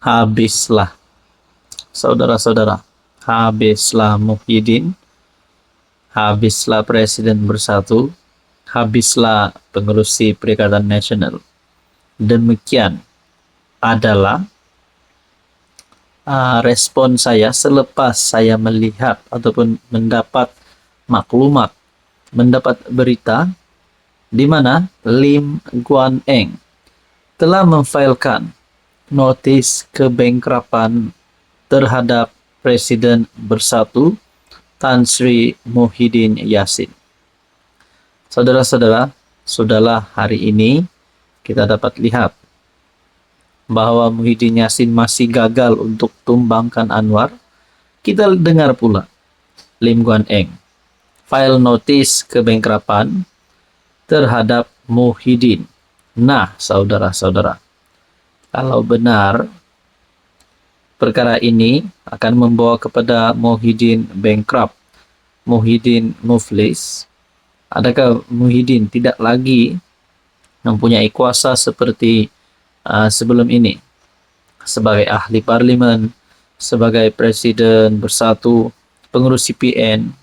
Habislah, saudara-saudara, habislah Muhyiddin, habislah Presiden Bersatu, habislah pengurusi Perikatan Nasional. Demikian adalah respon saya selepas saya melihat ataupun mendapat maklumat, mendapat berita di mana Lim Guan Eng telah memfailkan notis kebankrapan terhadap Presiden Bersatu Tan Sri Muhyiddin Yassin. Saudara-saudara, sudahlah hari ini kita dapat lihat bahwa Muhyiddin Yassin masih gagal untuk tumbangkan Anwar. Kita dengar pula Lim Guan Eng file notis kebankrapan terhadap Muhyiddin. Nah, saudara-saudara, kalau benar perkara ini akan membawa kepada Muhyiddin bankrupt, Muhyiddin muflis, adakah Muhyiddin tidak lagi mempunyai kuasa seperti sebelum ini sebagai ahli parlimen, sebagai Presiden Bersatu, pengurus CPN?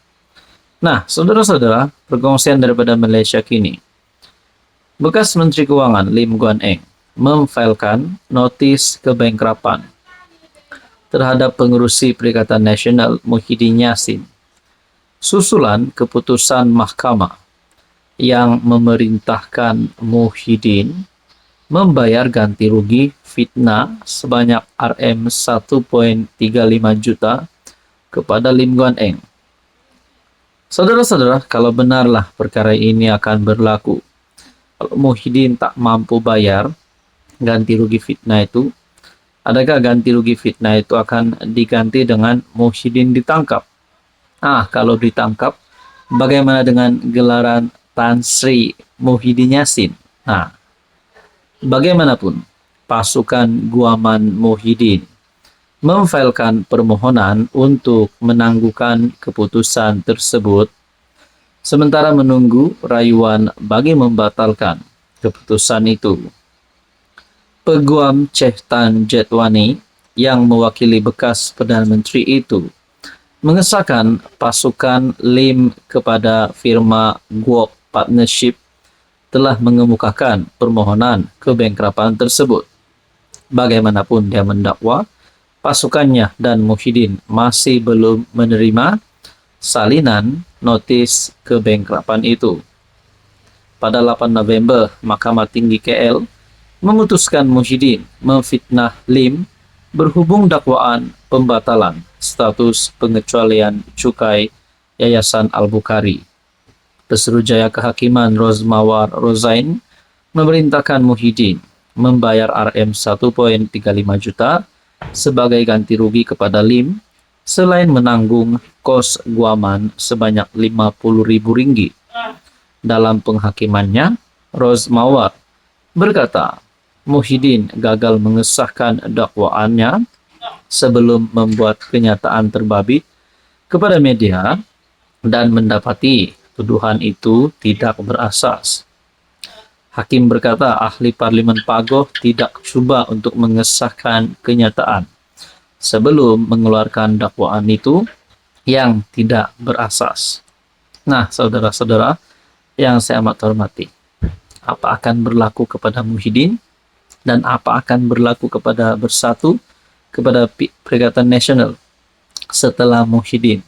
Nah, saudara-saudara, perkongsian daripada Malaysia kini. Bekas Menteri Keuangan Lim Guan Eng memfailkan notis kebankrapan terhadap pengurusi Perikatan Nasional Muhyiddin Yassin. Susulan keputusan mahkamah yang memerintahkan Muhyiddin membayar ganti rugi fitnah sebanyak RM1.35 juta kepada Lim Guan Eng. Saudara-saudara, kalau benarlah perkara ini akan berlaku, kalau Muhyiddin tak mampu bayar ganti rugi fitnah itu, adakah ganti rugi fitnah itu akan diganti dengan Muhyiddin ditangkap? Kalau ditangkap, bagaimana dengan gelaran Tan Sri Muhyiddin Yassin? Bagaimanapun, pasukan guaman Muhyiddin memfailkan permohonan untuk menangguhkan keputusan tersebut, sementara menunggu rayuan bagi membatalkan keputusan itu. Peguam Sheikh Tan Jetwani yang mewakili bekas Perdana Menteri itu mengesahkan pasukan Lim kepada firma Guok Partnership telah mengemukakan permohonan kebankrapan tersebut. Bagaimanapun dia mendakwa, pasukannya dan Muhyiddin masih belum menerima salinan notis kebankrapan itu. Pada 8 November, Mahkamah Tinggi KL memutuskan Muhyiddin memfitnah Lim berhubung dakwaan pembatalan status pengecualian cukai Yayasan Al-Bukhari. Pesuruhjaya Kehakiman Rozmawar Rozain memerintahkan Muhyiddin membayar RM1.35 juta sebagai ganti rugi kepada Lim, selain menanggung kos guaman sebanyak RM50.000. Dalam penghakimannya, Rozmawar berkata Muhyiddin gagal mengesahkan dakwaannya sebelum membuat kenyataan terbabit kepada media dan mendapati tuduhan itu tidak berasas. Hakim berkata ahli parlimen Pagoh tidak cuba untuk mengesahkan kenyataan sebelum mengeluarkan dakwaan itu yang tidak berasas. Nah, saudara-saudara yang saya amat hormati, apa akan berlaku kepada Muhyiddin dan apa akan berlaku kepada Bersatu, kepada Perikatan Nasional setelah Muhyiddin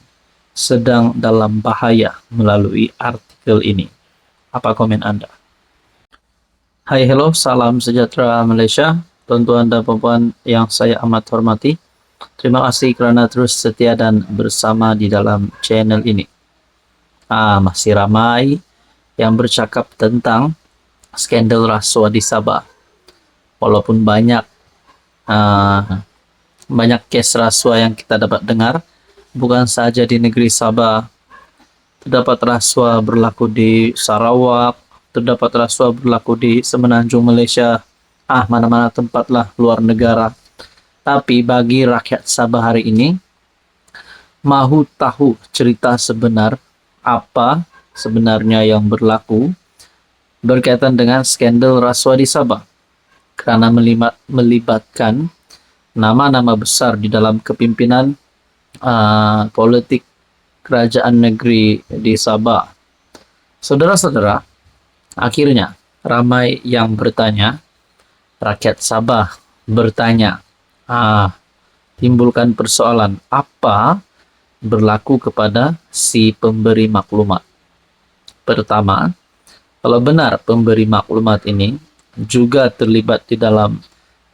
sedang dalam bahaya melalui artikel ini? Apa komen Anda? Hai, hello, salam sejahtera Malaysia, tuan-tuan dan puan-puan yang saya amat hormati. Terima kasih kerana terus setia dan bersama di dalam channel ini. Masih ramai yang bercakap tentang skandal rasuah di Sabah. Walaupun banyak kes rasuah yang kita dapat dengar, bukan saja di negeri Sabah, terdapat rasuah berlaku di Sarawak, terdapat rasuah berlaku di Semenanjung Malaysia, mana-mana tempat lah luar negara. Tapi bagi rakyat Sabah hari ini, mahu tahu cerita sebenar apa sebenarnya yang berlaku berkaitan dengan skandal rasuah di Sabah, kerana melibatkan nama-nama besar di dalam kepimpinan politik kerajaan negeri di Sabah. Saudara-saudara, akhirnya ramai yang bertanya, rakyat Sabah bertanya, timbulkan persoalan apa berlaku kepada si pemberi maklumat. Pertama, kalau benar pemberi maklumat ini juga terlibat di dalam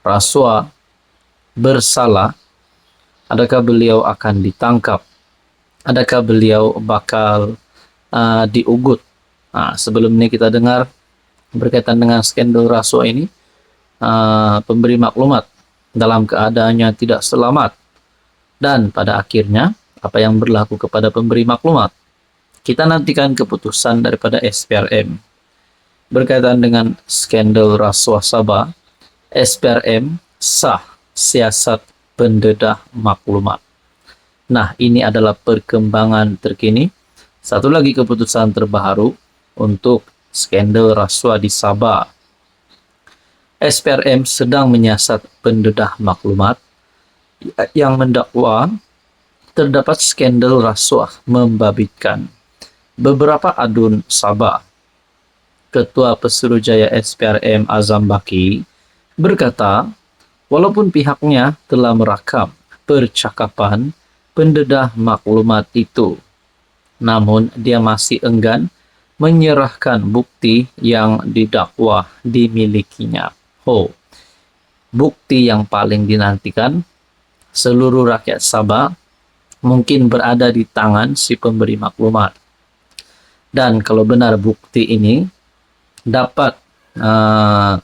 rasuah, bersalah, adakah beliau akan ditangkap? Adakah beliau bakal diugut? Sebelum ini kita dengar berkaitan dengan skandal rasuah ini, pemberi maklumat dalam keadaannya tidak selamat. Dan pada akhirnya, apa yang berlaku kepada pemberi maklumat? Kita nantikan keputusan daripada SPRM. Berkaitan dengan skandal rasuah Sabah, SPRM sah siasat pendedah maklumat. Nah, ini adalah perkembangan terkini. Satu lagi keputusan terbaru untuk skandal rasuah di Sabah. SPRM sedang menyiasat pendedah maklumat yang mendakwa terdapat skandal rasuah membabitkan beberapa adun Sabah. Ketua Pesuruhjaya SPRM Azam Baki berkata, walaupun pihaknya telah merakam percakapan pendedah maklumat itu, namun dia masih enggan menyerahkan bukti yang didakwa dimilikinya. Bukti yang paling dinantikan seluruh rakyat Sabah mungkin berada di tangan si pemberi maklumat. Dan kalau benar bukti ini dapat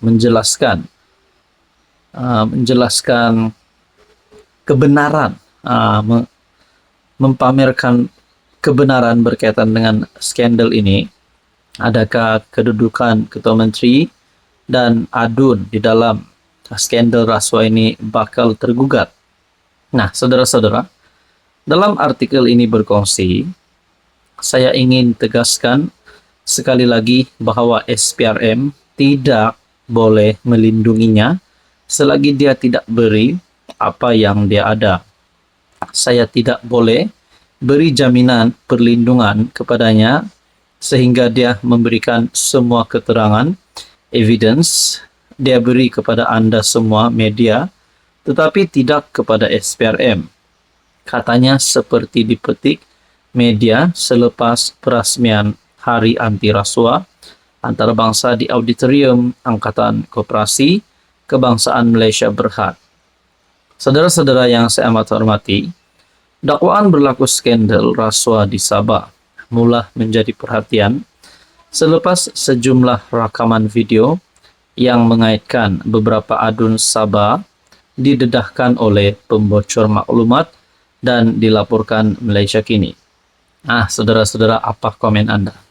menjelaskan kebenaran, mempamerkan kebenaran berkaitan dengan skandal ini, adakah kedudukan Ketua Menteri dan adun di dalam skandal rasuah ini bakal tergugat? Nah, saudara-saudara, dalam artikel ini berkongsi, saya ingin tegaskan sekali lagi bahwa SPRM tidak boleh melindunginya selagi dia tidak beri apa yang dia ada. Saya tidak boleh beri jaminan perlindungan kepadanya sehingga dia memberikan semua keterangan, evidence, dia beri kepada Anda semua media, tetapi tidak kepada SPRM. Katanya seperti dipetik media selepas perasmian Hari Anti Rasuah Antarabangsa di Auditorium Angkatan Koperasi Kebangsaan Malaysia Berhad. Saudara-saudara yang saya amat hormati, dakwaan berlaku skandal rasuah di Sabah mula menjadi perhatian selepas sejumlah rakaman video yang mengaitkan beberapa adun Sabah didedahkan oleh pembocor maklumat dan dilaporkan Malaysia Kini. Saudara-saudara, apa komen Anda?